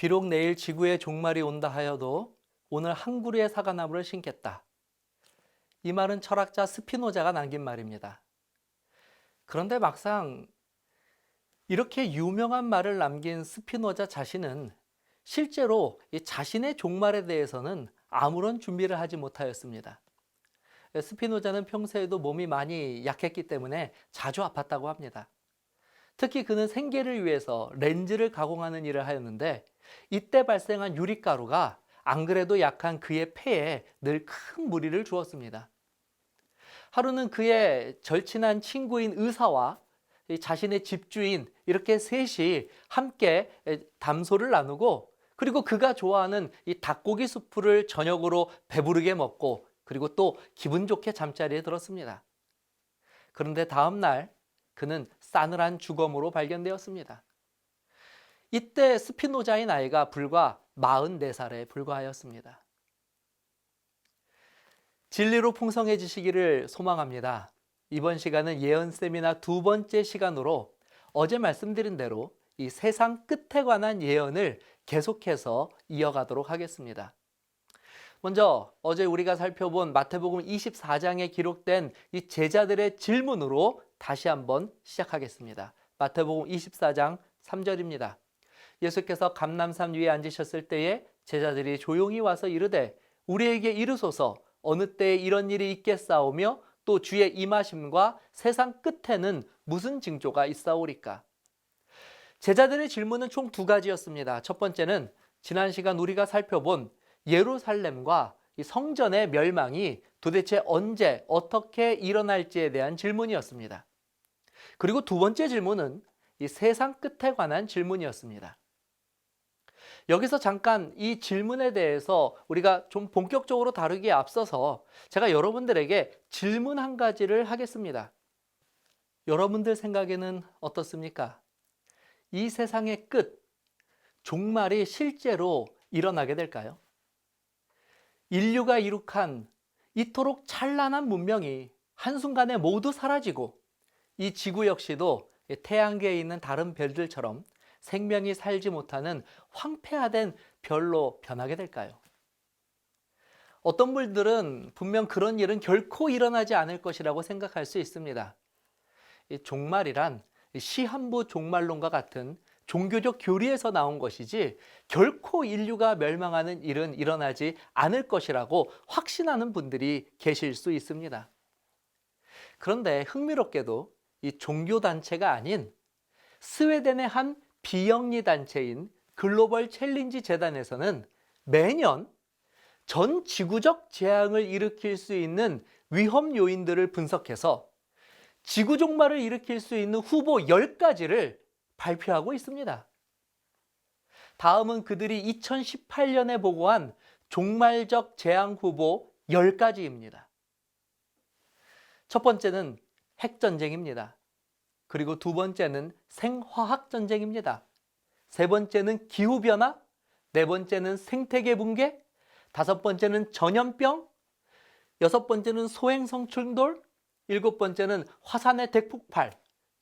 비록 내일 지구의 종말이 온다 하여도 오늘 한 그루의 사과나무를 심겠다. 이 말은 철학자 스피노자가 남긴 말입니다. 그런데 막상 이렇게 유명한 말을 남긴 스피노자 자신은 실제로 이 자신의 종말에 대해서는 아무런 준비를 하지 못하였습니다. 스피노자는 평소에도 몸이 많이 약했기 때문에 자주 아팠다고 합니다. 특히 그는 생계를 위해서 렌즈를 가공하는 일을 하였는데 이때 발생한 유리가루가 안 그래도 약한 그의 폐에 늘 큰 무리를 주었습니다. 하루는 그의 절친한 친구인 의사와 자신의 집주인 이렇게 셋이 함께 담소를 나누고 그리고 그가 좋아하는 이 닭고기 수프를 저녁으로 배부르게 먹고 그리고 또 기분 좋게 잠자리에 들었습니다. 그런데 다음 날 그는 싸늘한 죽음으로 발견되었습니다. 이때 스피노자의 나이가 불과 44살에 불과하였습니다. 진리로 풍성해지시기를 소망합니다. 이번 시간은 예언 세미나 두 번째 시간으로 어제 말씀드린 대로 이 세상 끝에 관한 예언을 계속해서 이어가도록 하겠습니다. 먼저 어제 우리가 살펴본 마태복음 24장에 기록된 이 제자들의 질문으로 다시 한번 시작하겠습니다. 마태복음 24장 3절입니다. 예수께서 감람산 위에 앉으셨을 때에 제자들이 조용히 와서 이르되 우리에게 이르소서 어느 때에 이런 일이 있겠사오며 또 주의 임하심과 세상 끝에는 무슨 징조가 있사오리까? 제자들의 질문은 총 두 가지였습니다. 첫 번째는 지난 시간 우리가 살펴본 예루살렘과 이 성전의 멸망이 도대체 언제 어떻게 일어날지에 대한 질문이었습니다. 그리고 두 번째 질문은 이 세상 끝에 관한 질문이었습니다. 여기서 잠깐 이 질문에 대해서 우리가 좀 본격적으로 다루기에 앞서서 제가 여러분들에게 질문 한 가지를 하겠습니다. 여러분들 생각에는 어떻습니까? 이 세상의 끝, 종말이 실제로 일어나게 될까요? 인류가 이룩한 이토록 찬란한 문명이 한순간에 모두 사라지고 이 지구 역시도 태양계에 있는 다른 별들처럼 생명이 살지 못하는 황폐화된 별로 변하게 될까요? 어떤 분들은 분명 그런 일은 결코 일어나지 않을 것이라고 생각할 수 있습니다. 이 종말이란 시한부 종말론과 같은 종교적 교리에서 나온 것이지 결코 인류가 멸망하는 일은 일어나지 않을 것이라고 확신하는 분들이 계실 수 있습니다. 그런데 흥미롭게도 이 종교단체가 아닌 스웨덴의 한 비영리 단체인 글로벌 챌린지 재단에서는 매년 전 지구적 재앙을 일으킬 수 있는 위험 요인들을 분석해서 지구 종말을 일으킬 수 있는 후보 10가지를 발표하고 있습니다. 다음은 그들이 2018년에 보고한 종말적 재앙 후보 10가지입니다. 첫 번째는 핵전쟁입니다. 그리고 두 번째는 생화학전쟁입니다. 세 번째는 기후변화, 네 번째는 생태계 붕괴, 다섯 번째는 전염병, 여섯 번째는 소행성 충돌, 일곱 번째는 화산의 대폭발,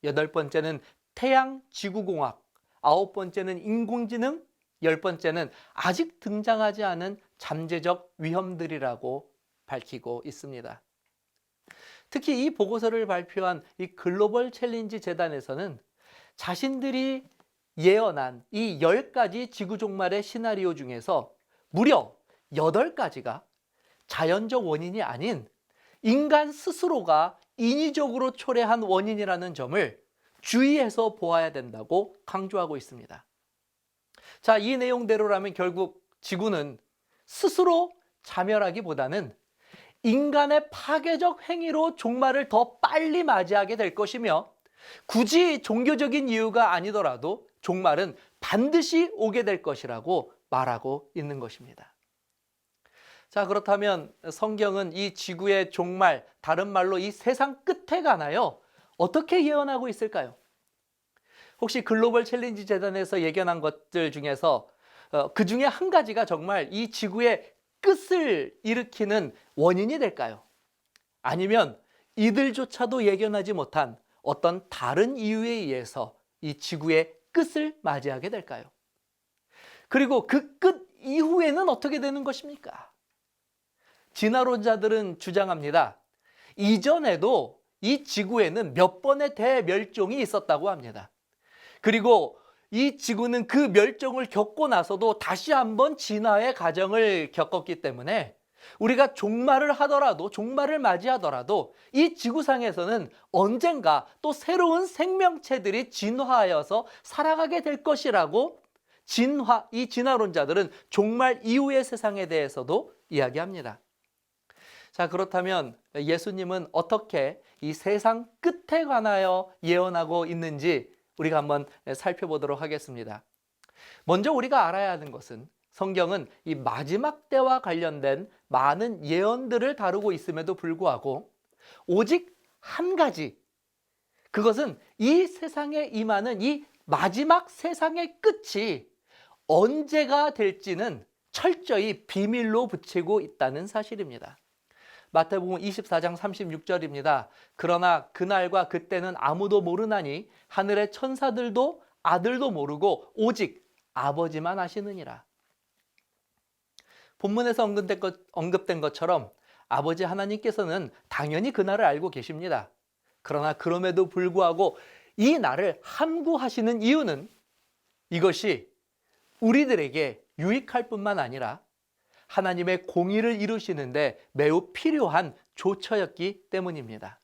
여덟 번째는 태양-지구공학, 아홉 번째는 인공지능, 열 번째는 아직 등장하지 않은 잠재적 위험들이라고 밝히고 있습니다. 특히 이 보고서를 발표한 이 글로벌 챌린지 재단에서는 자신들이 예언한 이 10가지 지구 종말의 시나리오 중에서 무려 8가지가 자연적 원인이 아닌 인간 스스로가 인위적으로 초래한 원인이라는 점을 주의해서 보아야 된다고 강조하고 있습니다. 자, 이 내용대로라면 결국 지구는 스스로 자멸하기보다는 인간의 파괴적 행위로 종말을 더 빨리 맞이하게 될 것이며 굳이 종교적인 이유가 아니더라도 종말은 반드시 오게 될 것이라고 말하고 있는 것입니다. 자, 그렇다면 성경은 이 지구의 종말, 다른 말로 이 세상 끝에 관하여 어떻게 예언하고 있을까요? 혹시 글로벌 챌린지 재단에서 예견한 것들 중에서 그 중에 한 가지가 정말 이 지구의 끝을 일으키는 원인이 될까요? 아니면 이들조차도 예견하지 못한 어떤 다른 이유에 의해서 이 지구의 끝을 맞이하게 될까요? 그리고 그 끝 이후에는 어떻게 되는 것입니까? 진화론자들은 주장합니다. 이전에도 이 지구에는 몇 번의 대멸종이 있었다고 합니다. 그리고 이 지구는 그 멸종을 겪고 나서도 다시 한번 진화의 과정을 겪었기 때문에 우리가 종말을 하더라도, 종말을 맞이하더라도 이 지구상에서는 언젠가 또 새로운 생명체들이 진화하여서 살아가게 될 것이라고 이 진화론자들은 종말 이후의 세상에 대해서도 이야기합니다. 자, 그렇다면 예수님은 어떻게 이 세상 끝에 관하여 예언하고 있는지 우리가 한번 살펴보도록 하겠습니다. 먼저 우리가 알아야 하는 것은 성경은 이 마지막 때와 관련된 많은 예언들을 다루고 있음에도 불구하고 오직 한 가지, 그것은 이 세상에 임하는 이 마지막 세상의 끝이 언제가 될지는 철저히 비밀로 붙이고 있다는 사실입니다. 마태복음 24장 36절입니다. 그러나 그날과 그때는 아무도 모르나니 하늘의 천사들도 아들도 모르고 오직 아버지만 아시느니라. 본문에서 언급된 것처럼 아버지 하나님께서는 당연히 그날을 알고 계십니다. 그러나 그럼에도 불구하고 이 날을 함구하시는 이유는 이것이 우리들에게 유익할 뿐만 아니라 하나님의 공의를 이루시는데 매우 필요한 조처였기 때문입니다.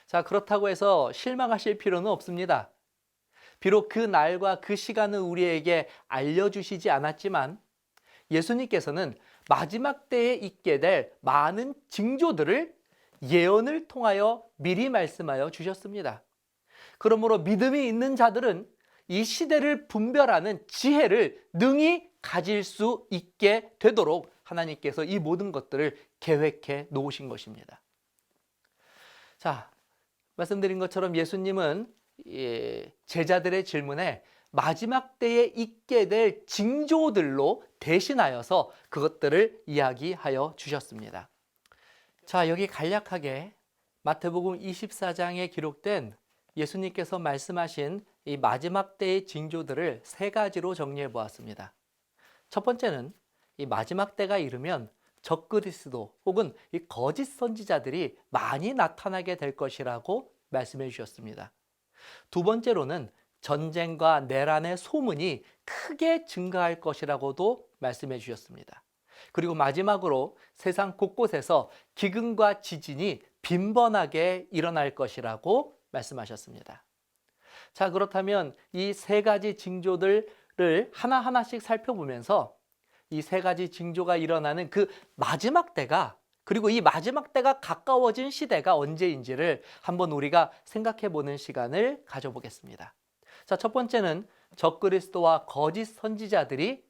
자, 그렇다고 해서 실망하실 필요는 없습니다. 비록 그 날과 그 시간은 우리에게 알려주시지 않았지만 예수님께서는 마지막 때에 있게 될 많은 징조들을 예언을 통하여 미리 말씀하여 주셨습니다. 그러므로 믿음이 있는 자들은 이 시대를 분별하는 지혜를 능히 가질 수 있게 되도록 하나님께서 이 모든 것들을 계획해 놓으신 것입니다. 자, 말씀드린 것처럼 예수님은 제자들의 질문에 마지막 때에 있게 될 징조들로 대신하여서 그것들을 이야기하여 주셨습니다. 자, 여기 간략하게 마태복음 24장에 기록된 예수님께서 말씀하신 이 마지막 때의 징조들을 세 가지로 정리해 보았습니다. 첫 번째는 이 마지막 때가 이르면 적그리스도 혹은 이 거짓 선지자들이 많이 나타나게 될 것이라고 말씀해 주셨습니다. 두 번째로는 전쟁과 내란의 소문이 크게 증가할 것이라고도 말씀해 주셨습니다. 그리고 마지막으로 세상 곳곳에서 기근과 지진이 빈번하게 일어날 것이라고 말씀하셨습니다. 자, 그렇다면 이 세 가지 징조들을 하나하나씩 살펴보면서 이 세 가지 징조가 일어나는 그 마지막 때가, 그리고 이 마지막 때가 가까워진 시대가 언제인지를 한번 우리가 생각해 보는 시간을 가져보겠습니다. 자, 첫 번째는 적그리스도와 거짓 선지자들이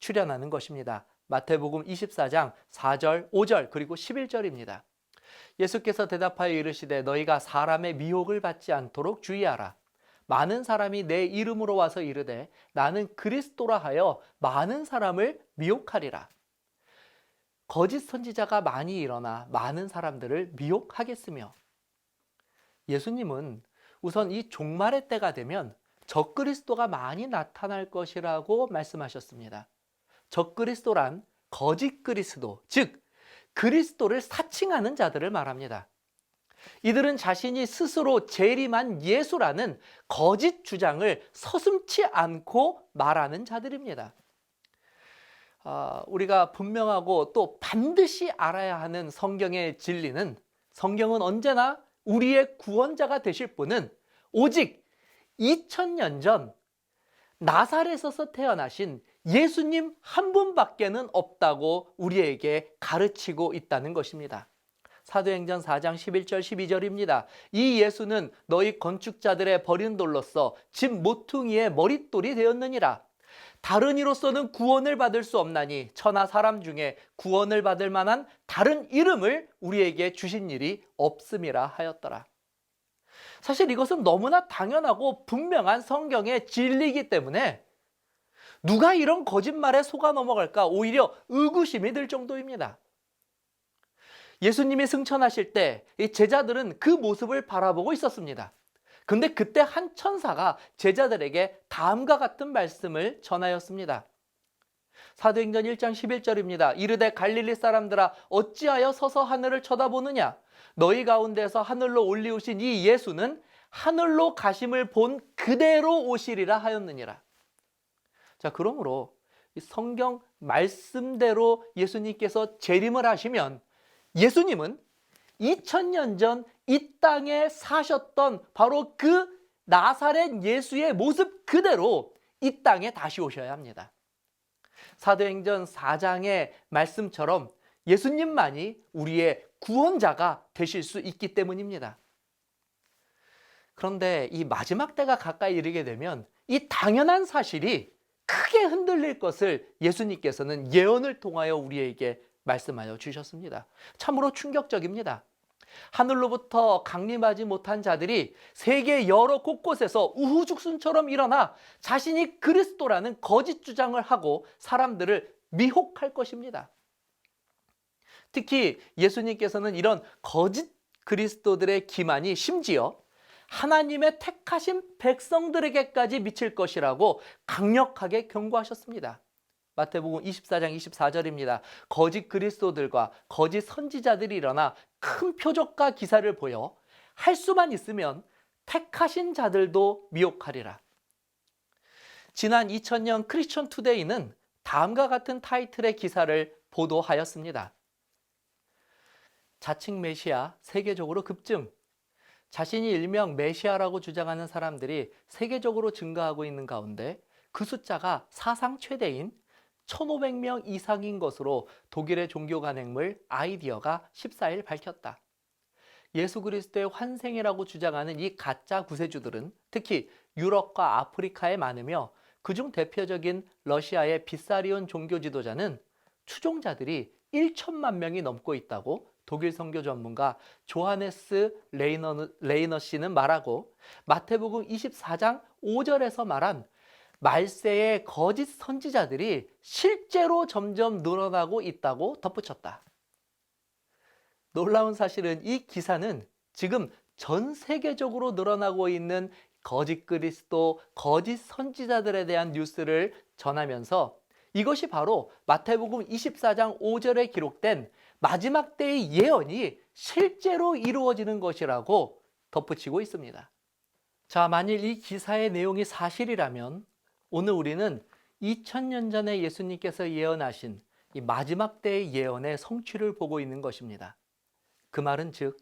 출현하는 것입니다. 마태복음 24장 4절, 5절 그리고 11절입니다. 예수께서 대답하여 이르시되 너희가 사람의 미혹을 받지 않도록 주의하라. 많은 사람이 내 이름으로 와서 이르되 나는 그리스도라 하여 많은 사람을 미혹하리라. 거짓 선지자가 많이 일어나 많은 사람들을 미혹하겠으며, 예수님은 우선 이 종말의 때가 되면 적그리스도가 많이 나타날 것이라고 말씀하셨습니다. 적그리스도란 거짓 그리스도, 즉 그리스도를 사칭하는 자들을 말합니다. 이들은 자신이 스스로 재림한 예수라는 거짓 주장을 서슴지 않고 말하는 자들입니다. 우리가 분명하고 또 반드시 알아야 하는 성경의 진리는, 성경은 언제나 우리의 구원자가 되실 분은 오직 2000년 전 나사렛에서 태어나신 예수님 한 분밖에는 없다고 우리에게 가르치고 있다는 것입니다. 사도행전 4장 11절 12절입니다. 이 예수는 너희 건축자들의 버린 돌로서 집 모퉁이의 머릿돌이 되었느니라. 다른 이로서는 구원을 받을 수 없나니 천하 사람 중에 구원을 받을 만한 다른 이름을 우리에게 주신 일이 없음이라 하였더라. 사실 이것은 너무나 당연하고 분명한 성경의 진리이기 때문에 누가 이런 거짓말에 속아 넘어갈까 오히려 의구심이 들 정도입니다. 예수님이 승천하실 때 이 제자들은 그 모습을 바라보고 있었습니다. 근데 그때 한 천사가 제자들에게 다음과 같은 말씀을 전하였습니다. 사도행전 1장 11절입니다. 이르되 갈릴리 사람들아 어찌하여 서서 하늘을 쳐다보느냐? 너희 가운데서 하늘로 올리우신 이 예수는 하늘로 가심을 본 그대로 오시리라 하였느니라. 자, 그러므로 이 성경 말씀대로 예수님께서 재림을 하시면 예수님은 2000년 전 이 땅에 사셨던 바로 그 나사렛 예수의 모습 그대로 이 땅에 다시 오셔야 합니다. 사도행전 4장의 말씀처럼 예수님만이 우리의 구원자가 되실 수 있기 때문입니다. 그런데 이 마지막 때가 가까이 이르게 되면 이 당연한 사실이 크게 흔들릴 것을 예수님께서는 예언을 통하여 우리에게 말씀하여 주셨습니다. 참으로 충격적입니다. 하늘로부터 강림하지 못한 자들이 세계 여러 곳곳에서 우후죽순처럼 일어나 자신이 그리스도라는 거짓 주장을 하고 사람들을 미혹할 것입니다. 특히 예수님께서는 이런 거짓 그리스도들의 기만이 심지어 하나님의 택하신 백성들에게까지 미칠 것이라고 강력하게 경고하셨습니다. 마태복음 24장 24절입니다. 거짓 그리스도들과 거짓 선지자들이 일어나 큰 표적과 기사를 보여 할 수만 있으면 택하신 자들도 미혹하리라. 지난 2000년 크리스천 투데이는 다음과 같은 타이틀의 기사를 보도하였습니다. 자칭 메시아 세계적으로 급증. 자신이 일명 메시아라고 주장하는 사람들이 세계적으로 증가하고 있는 가운데 그 숫자가 사상 최대인 1500명 이상인 것으로 독일의 종교간행물 아이디어가 14일 밝혔다. 예수 그리스도의 환생이라고 주장하는 이 가짜 구세주들은 특히 유럽과 아프리카에 많으며 그중 대표적인 러시아의 비사리온 종교 지도자는 추종자들이 1천만 명이 넘고 있다고 독일 선교 전문가 조하네스 레이너 씨는 말하고 마태복음 24장 5절에서 말한 말세의 거짓 선지자들이 실제로 점점 늘어나고 있다고 덧붙였다. 놀라운 사실은 이 기사는 지금 전 세계적으로 늘어나고 있는 거짓 그리스도, 거짓 선지자들에 대한 뉴스를 전하면서 이것이 바로 마태복음 24장 5절에 기록된 마지막 때의 예언이 실제로 이루어지는 것이라고 덧붙이고 있습니다. 자, 만일 이 기사의 내용이 사실이라면 오늘 우리는 2000년 전에 예수님께서 예언하신 이 마지막 때의 예언의 성취를 보고 있는 것입니다. 그 말은 즉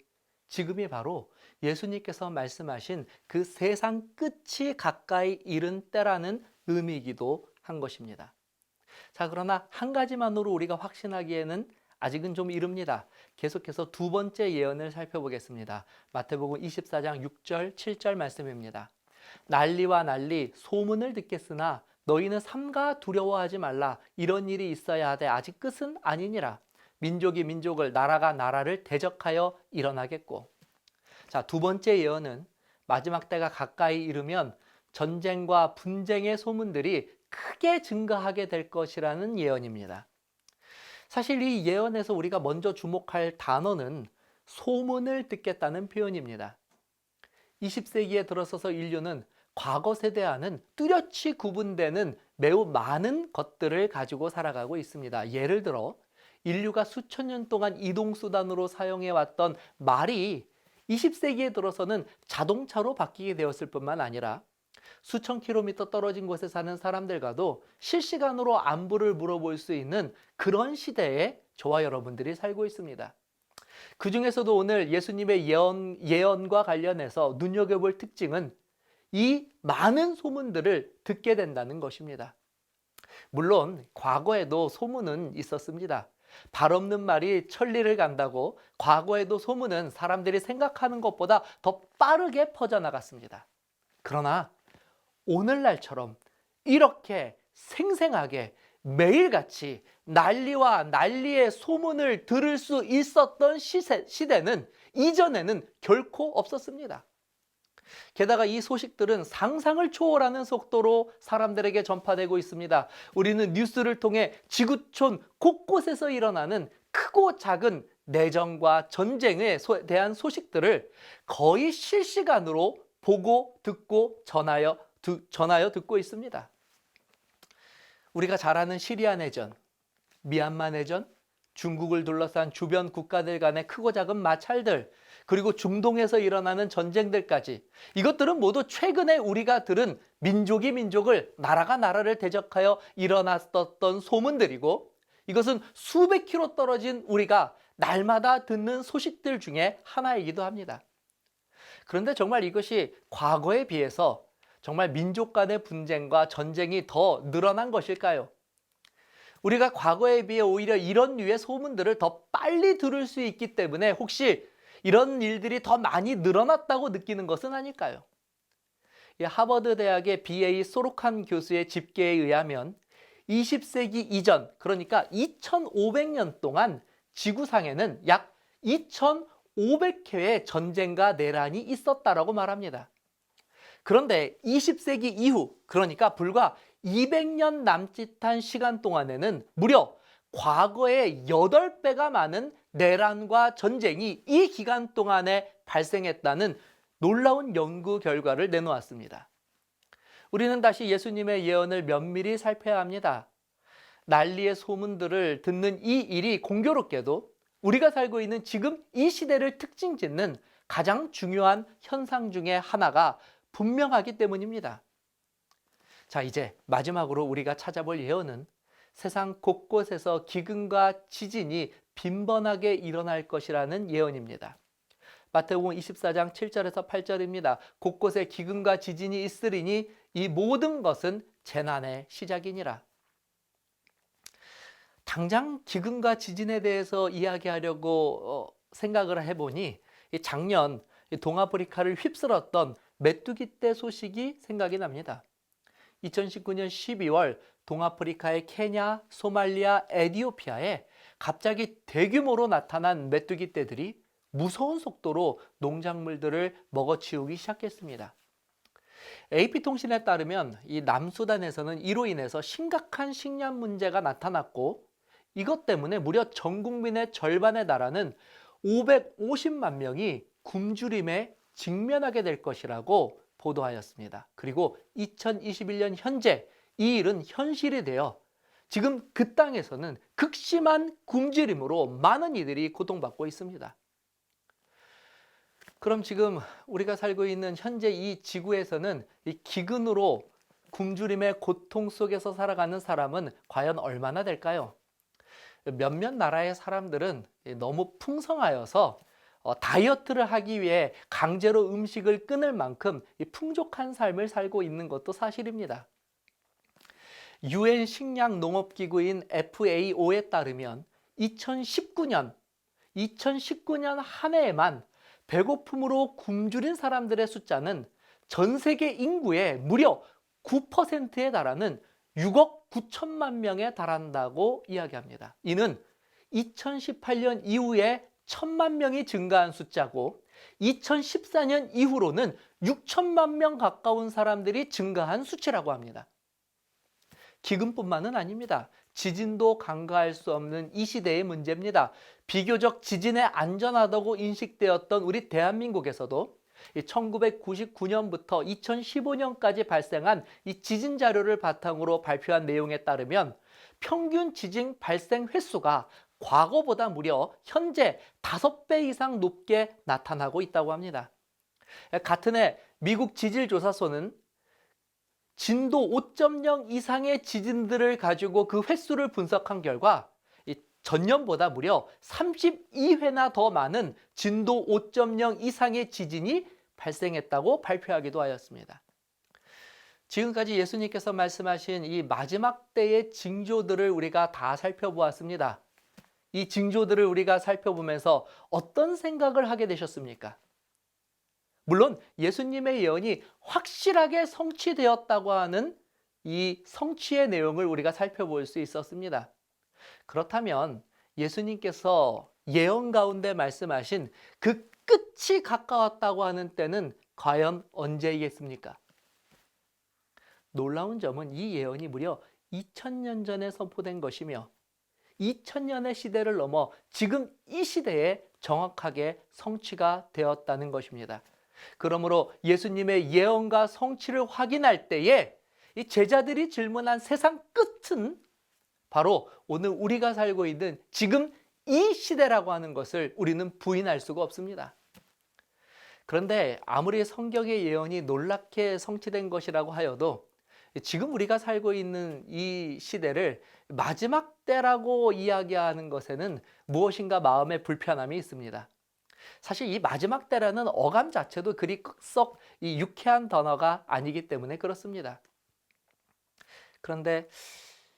지금이 바로 예수님께서 말씀하신 그 세상 끝이 가까이 이른 때라는 의미이기도 한 것입니다. 자, 그러나 한 가지만으로 우리가 확신하기에는 아직은 좀 이릅니다. 계속해서 두 번째 예언을 살펴보겠습니다. 마태복음 24장 6절, 7절 말씀입니다. 난리와 난리, 소문을 듣겠으나 너희는 삼가 두려워하지 말라. 이런 일이 있어야 하되 아직 끝은 아니니라. 민족이 민족을, 나라가 나라를 대적하여 일어나겠고. 자, 두 번째 예언은 마지막 때가 가까이 이르면 전쟁과 분쟁의 소문들이 크게 증가하게 될 것이라는 예언입니다. 사실 이 예언에서 우리가 먼저 주목할 단어는 소문을 듣겠다는 표현입니다. 20세기에 들어서서 인류는 과거 세대와는 뚜렷이 구분되는 매우 많은 것들을 가지고 살아가고 있습니다. 예를 들어 인류가 수천 년 동안 이동수단으로 사용해왔던 말이 20세기에 들어서는 자동차로 바뀌게 되었을 뿐만 아니라 수천 킬로미터 떨어진 곳에 사는 사람들과도 실시간으로 안부를 물어볼 수 있는 그런 시대에 저와 여러분들이 살고 있습니다. 그 중에서도 오늘 예수님의 예언과 관련해서 눈여겨볼 특징은 이 많은 소문들을 듣게 된다는 것입니다. 물론 과거에도 소문은 있었습니다. 발 없는 말이 천리를 간다고 과거에도 소문은 사람들이 생각하는 것보다 더 빠르게 퍼져나갔습니다. 그러나 오늘날처럼 이렇게 생생하게 매일같이 난리와 난리의 소문을 들을 수 있었던 시대는 이전에는 결코 없었습니다. 게다가 이 소식들은 상상을 초월하는 속도로 사람들에게 전파되고 있습니다. 우리는 뉴스를 통해 지구촌 곳곳에서 일어나는 크고 작은 내정과 전쟁에 대한 소식들을 거의 실시간으로 보고 듣고 전하여 듣고 있습니다. 우리가 잘 아는 시리아 내전, 미얀마 내전, 중국을 둘러싼 주변 국가들 간의 크고 작은 마찰들, 그리고 중동에서 일어나는 전쟁들까지, 이것들은 모두 최근에 우리가 들은 민족이 민족을, 나라가 나라를 대적하여 일어났었던 소문들이고, 이것은 수백 킬로 떨어진 우리가 날마다 듣는 소식들 중에 하나이기도 합니다. 그런데 정말 이것이 과거에 비해서 정말 민족 간의 분쟁과 전쟁이 더 늘어난 것일까요? 우리가 과거에 비해 오히려 이런 류의 소문들을 더 빨리 들을 수 있기 때문에 혹시 이런 일들이 더 많이 늘어났다고 느끼는 것은 아닐까요? 하버드 대학의 BA 소록한 교수의 집계에 의하면 20세기 이전, 그러니까 2500년 동안 지구상에는 약 2500회의 전쟁과 내란이 있었다라고 말합니다. 그런데 20세기 이후, 그러니까 불과 200년 남짓한 시간 동안에는 무려 과거의 8배가 많은 내란과 전쟁이 이 기간 동안에 발생했다는 놀라운 연구 결과를 내놓았습니다. 우리는 다시 예수님의 예언을 면밀히 살펴야 합니다. 난리의 소문들을 듣는 이 일이 공교롭게도 우리가 살고 있는 지금 이 시대를 특징 짓는 가장 중요한 현상 중에 하나가 분명하기 때문입니다. 자, 이제 마지막으로 우리가 찾아볼 예언은 세상 곳곳에서 기근과 지진이 빈번하게 일어날 것이라는 예언입니다. 마태복음 24장 7절에서 8절입니다. 곳곳에 기근과 지진이 있으리니 이 모든 것은 재난의 시작이니라. 당장 기근과 지진에 대해서 이야기하려고 생각을 해보니 작년 동아프리카를 휩쓸었던 메뚜기 떼 소식이 생각이 납니다. 2019년 12월 동아프리카의 케냐, 소말리아, 에티오피아에 갑자기 대규모로 나타난 메뚜기 떼들이 무서운 속도로 농작물들을 먹어치우기 시작했습니다. AP통신에 따르면 이 남수단에서는 이로 인해서 심각한 식량 문제가 나타났고, 이것 때문에 무려 전 국민의 절반에 달하는 550만 명이 굶주림에 직면하게 될 것이라고 보도하였습니다. 그리고 2021년 현재 이 일은 현실이 되어 지금 그 땅에서는 극심한 굶주림으로 많은 이들이 고통받고 있습니다. 그럼 지금 우리가 살고 있는 현재 이 지구에서는 이 기근으로 굶주림의 고통 속에서 살아가는 사람은 과연 얼마나 될까요? 몇몇 나라의 사람들은 너무 풍성하여서 다이어트를 하기 위해 강제로 음식을 끊을 만큼 풍족한 삶을 살고 있는 것도 사실입니다. UN 식량농업기구인 FAO에 따르면 2019년 한 해에만 배고픔으로 굶주린 사람들의 숫자는 전 세계 인구의 무려 9%에 달하는 6억 9천만 명에 달한다고 이야기합니다. 이는 2018년 이후에 1천만 명이 증가한 숫자고 2014년 이후로는 6천만 명 가까운 사람들이 증가한 수치라고 합니다. 기근뿐만은 아닙니다. 지진도 간과할 수 없는 이 시대의 문제입니다. 비교적 지진에 안전하다고 인식되었던 우리 대한민국에서도 1999년부터 2015년까지 발생한 이 지진 자료를 바탕으로 발표한 내용에 따르면 평균 지진 발생 횟수가 과거보다 무려 현재 5배 이상 높게 나타나고 있다고 합니다. 같은 해 미국 지질조사소는 진도 5.0 이상의 지진들을 가지고 그 횟수를 분석한 결과 전년보다 무려 32회나 더 많은 진도 5.0 이상의 지진이 발생했다고 발표하기도 하였습니다. 지금까지 예수님께서 말씀하신 이 마지막 때의 징조들을 우리가 다 살펴보았습니다. 이 징조들을 우리가 살펴보면서 어떤 생각을 하게 되셨습니까? 물론 예수님의 예언이 확실하게 성취되었다고 하는 이 성취의 내용을 우리가 살펴볼 수 있었습니다. 그렇다면 예수님께서 예언 가운데 말씀하신 그 끝이 가까웠다고 하는 때는 과연 언제이겠습니까? 놀라운 점은 이 예언이 무려 2000년 전에 선포된 것이며 2000년의 시대를 넘어 지금 이 시대에 정확하게 성취가 되었다는 것입니다. 그러므로 예수님의 예언과 성취를 확인할 때에 이 제자들이 질문한 세상 끝은 바로 오늘 우리가 살고 있는 지금 이 시대라고 하는 것을 우리는 부인할 수가 없습니다. 그런데 아무리 성경의 예언이 놀랍게 성취된 것이라고 하여도 지금 우리가 살고 있는 이 시대를 마지막 때라고 이야기하는 것에는 무엇인가 마음의 불편함이 있습니다. 사실 이 마지막 때라는 어감 자체도 그리 썩 유쾌한 단어가 아니기 때문에 그렇습니다. 그런데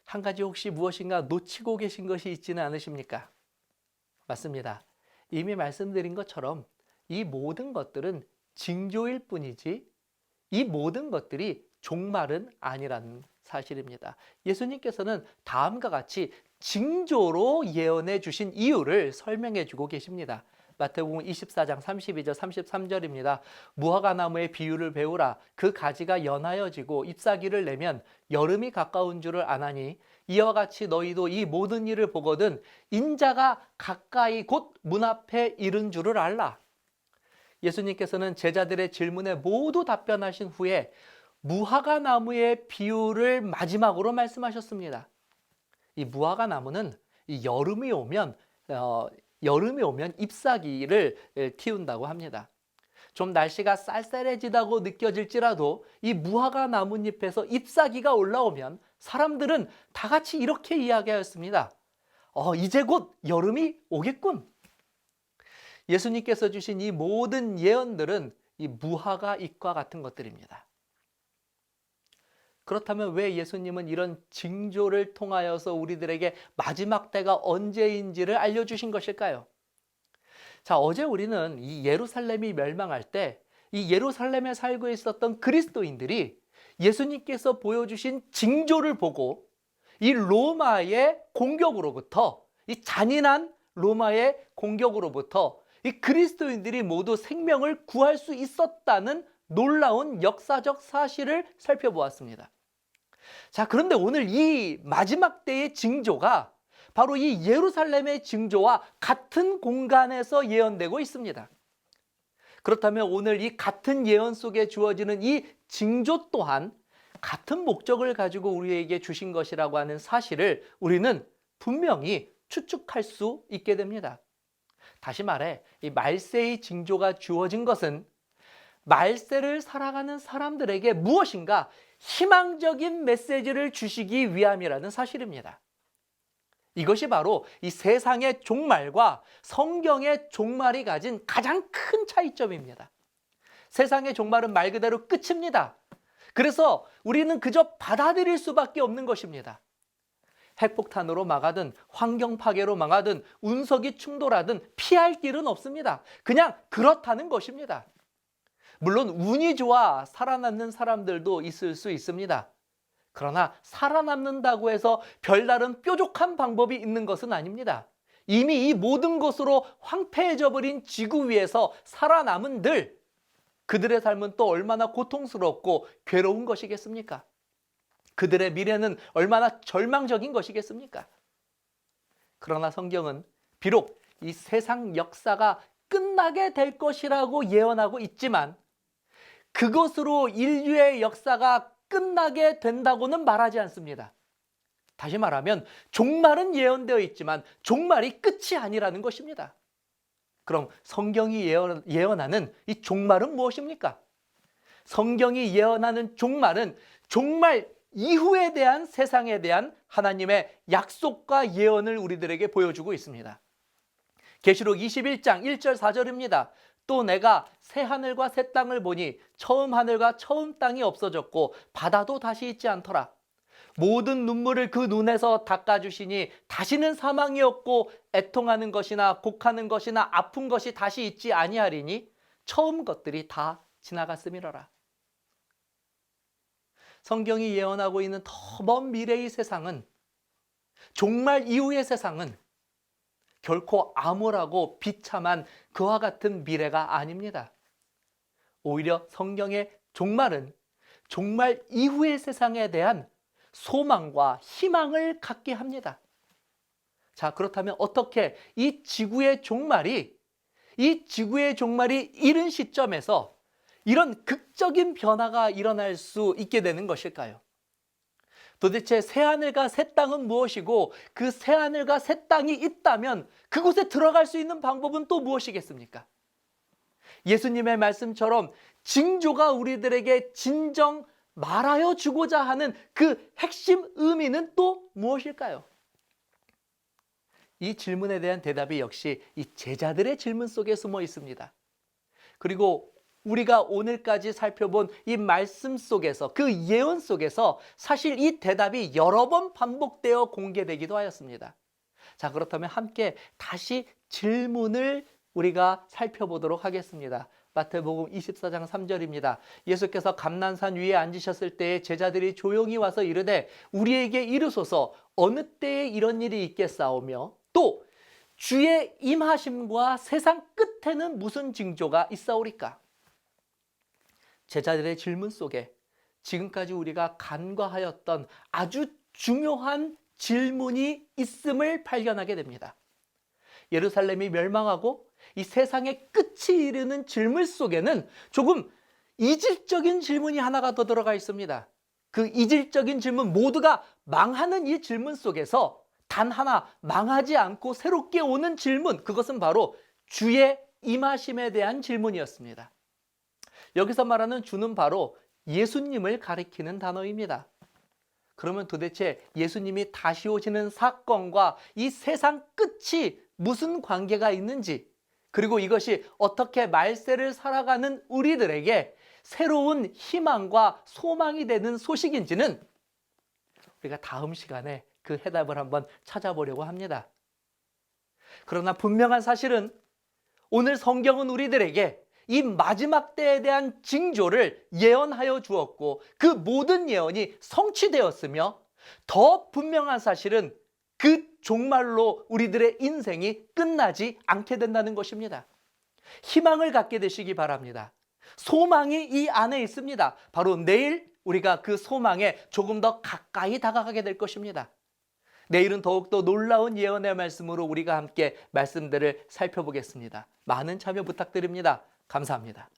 한 가지 혹시 무엇인가 놓치고 계신 것이 있지는 않으십니까? 맞습니다. 이미 말씀드린 것처럼 이 모든 것들은 징조일 뿐이지 이 모든 것들이 종말은 아니라는 사실입니다. 예수님께서는 다음과 같이 징조로 예언해 주신 이유를 설명해 주고 계십니다. 마태복음 24장 32절 33절입니다. 무화과나무의 비유를 배우라. 그 가지가 연하여지고 잎사귀를 내면 여름이 가까운 줄을 아나니 이와 같이 너희도 이 모든 일을 보거든 인자가 가까이 곧 문 앞에 이른 줄을 알라. 예수님께서는 제자들의 질문에 모두 답변하신 후에 무화과나무의 비유를 마지막으로 말씀하셨습니다. 이 무화과나무는 이 여름이 오면 잎사귀를 틔운다고 합니다. 좀 날씨가 쌀쌀해지다고 느껴질지라도 이 무화과 나뭇잎에서 잎사귀가 올라오면 사람들은 다 같이 이렇게 이야기하였습니다. 이제 곧 여름이 오겠군. 예수님께서 주신 이 모든 예언들은 이 무화과 잎과 같은 것들입니다. 그렇다면 왜 예수님은 이런 징조를 통하여서 우리들에게 마지막 때가 언제인지를 알려주신 것일까요? 자, 어제 우리는 이 예루살렘이 멸망할 때 이 예루살렘에 살고 있었던 그리스도인들이 예수님께서 보여주신 징조를 보고 이 로마의 공격으로부터 이 잔인한 로마의 공격으로부터 이 그리스도인들이 모두 생명을 구할 수 있었다는 놀라운 역사적 사실을 살펴보았습니다. 자, 그런데 오늘 이 마지막 때의 징조가 바로 이 예루살렘의 징조와 같은 공간에서 예언되고 있습니다. 그렇다면 오늘 이 같은 예언 속에 주어지는 이 징조 또한 같은 목적을 가지고 우리에게 주신 것이라고 하는 사실을 우리는 분명히 추측할 수 있게 됩니다. 다시 말해, 이 말세의 징조가 주어진 것은 말세를 살아가는 사람들에게 무엇인가 희망적인 메시지를 주시기 위함이라는 사실입니다. 이것이 바로 이 세상의 종말과 성경의 종말이 가진 가장 큰 차이점입니다. 세상의 종말은 말 그대로 끝입니다. 그래서 우리는 그저 받아들일 수밖에 없는 것입니다. 핵폭탄으로 망하든 환경 파괴로 망하든 운석이 충돌하든 피할 길은 없습니다. 그냥 그렇다는 것입니다. 물론 운이 좋아 살아남는 사람들도 있을 수 있습니다. 그러나 살아남는다고 해서 별다른 뾰족한 방법이 있는 것은 아닙니다. 이미 이 모든 것으로 황폐해져 버린 지구 위에서 살아남은 그들의 삶은 또 얼마나 고통스럽고 괴로운 것이겠습니까? 그들의 미래는 얼마나 절망적인 것이겠습니까? 그러나 성경은 비록 이 세상 역사가 끝나게 될 것이라고 예언하고 있지만 그것으로 인류의 역사가 끝나게 된다고는 말하지 않습니다. 다시 말하면 종말은 예언되어 있지만 종말이 끝이 아니라는 것입니다. 그럼 성경이 예언하는 이 종말은 무엇입니까? 성경이 예언하는 종말은 종말 이후에 대한 세상에 대한 하나님의 약속과 예언을 우리들에게 보여주고 있습니다. 계시록 21장 1절 4절입니다. 또 내가 새 하늘과 새 땅을 보니 처음 하늘과 처음 땅이 없어졌고 바다도 다시 있지 않더라. 모든 눈물을 그 눈에서 닦아주시니 다시는 사망이 없고 애통하는 것이나 곡하는 것이나 아픈 것이 다시 있지 아니하리니 처음 것들이 다 지나갔음이로라. 성경이 예언하고 있는 더 먼 미래의 세상은, 종말 이후의 세상은 결코 암울하고 비참한 그와 같은 미래가 아닙니다. 오히려 성경의 종말은 종말 이후의 세상에 대한 소망과 희망을 갖게 합니다. 자, 그렇다면 어떻게 이 지구의 종말이 이른 시점에서 이런 극적인 변화가 일어날 수 있게 되는 것일까요? 도대체 새하늘과 새 땅은 무엇이고 그 새하늘과 새 땅이 있다면 그곳에 들어갈 수 있는 방법은 또 무엇이겠습니까? 예수님의 말씀처럼 징조가 우리들에게 진정 말하여 주고자 하는 그 핵심 의미는 또 무엇일까요? 이 질문에 대한 대답이 역시 이 제자들의 질문 속에 숨어 있습니다. 그리고 우리가 오늘까지 살펴본 이 말씀 속에서, 그 예언 속에서 사실 이 대답이 여러 번 반복되어 공개되기도 하였습니다. 자, 그렇다면 함께 다시 질문을 우리가 살펴보도록 하겠습니다. 마태복음 24장 3절입니다. 예수께서 감난산 위에 앉으셨을 때에 제자들이 조용히 와서 이르되 우리에게 이르소서 어느 때에 이런 일이 있겠사오며 또 주의 임하심과 세상 끝에는 무슨 징조가 있사오리까? 제자들의 질문 속에 지금까지 우리가 간과하였던 아주 중요한 질문이 있음을 발견하게 됩니다. 예루살렘이 멸망하고 이 세상의 끝이 이르는 질문 속에는 조금 이질적인 질문이 하나가 더 들어가 있습니다. 그 이질적인 질문, 모두가 망하는 이 질문 속에서 단 하나 망하지 않고 새롭게 오는 질문, 그것은 바로 주의 임하심에 대한 질문이었습니다. 여기서 말하는 주는 바로 예수님을 가리키는 단어입니다. 그러면 도대체 예수님이 다시 오시는 사건과 이 세상 끝이 무슨 관계가 있는지, 그리고 이것이 어떻게 말세를 살아가는 우리들에게 새로운 희망과 소망이 되는 소식인지는 우리가 다음 시간에 그 해답을 한번 찾아보려고 합니다. 그러나 분명한 사실은 오늘 성경은 우리들에게 이 마지막 때에 대한 징조를 예언하여 주었고 그 모든 예언이 성취되었으며 더 분명한 사실은 그 종말로 우리들의 인생이 끝나지 않게 된다는 것입니다. 희망을 갖게 되시기 바랍니다. 소망이 이 안에 있습니다. 바로 내일 우리가 그 소망에 조금 더 가까이 다가가게 될 것입니다. 내일은 더욱더 놀라운 예언의 말씀으로 우리가 함께 말씀들을 살펴보겠습니다. 많은 참여 부탁드립니다. 감사합니다.